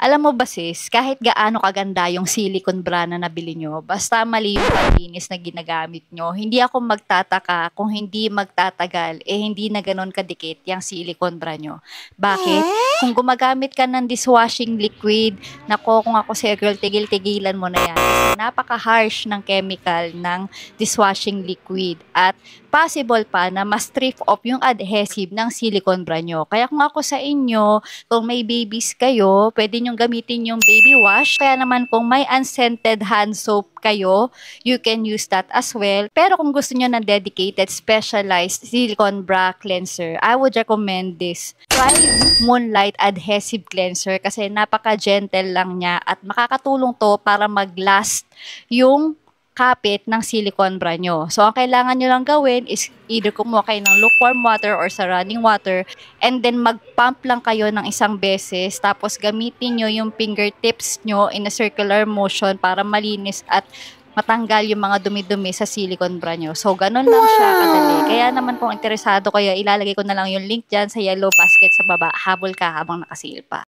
Alam mo ba sis, kahit gaano kaganda yung silicone bra na nabili nyo, basta mali yung panlinis na ginagamit nyo, hindi ako magtataka kung hindi magtatagal, hindi na ganun kadikit yung silicone bra nyo. Bakit? Kung gumagamit ka ng dishwashing liquid, nako kung ako si girl, tigil-tigilan mo na yan. Kasi napaka-harsh ng chemical ng dishwashing liquid at possible pa na ma-strip off yung adhesive ng silicone bra nyo. Kaya kung ako sa inyo, kung may babies kayo, pwede nyong gamitin yung baby wash. Kaya naman kung may unscented hand soap kayo, you can use that as well. Pero kung gusto nyo ng dedicated, specialized silicone bra cleanser, I would recommend this. Try Moonlight Adhesive Cleanser kasi napaka-gentle lang niya at makakatulong to para mag-last yung kapit ng silicone bra nyo. So, ang kailangan nyo lang gawin is either kumuha kayo ng lukewarm water or sa running water and then mag-pump lang kayo ng isang beses tapos gamitin nyo yung fingertips nyo in a circular motion para malinis at matanggal yung mga dumi-dumi sa silicone bra nyo. So, ganun lang siya kadali. Kaya naman kung interesado kayo, ilalagay ko na lang yung link dyan sa yellow basket sa baba. Habol ka habang nakasil pa.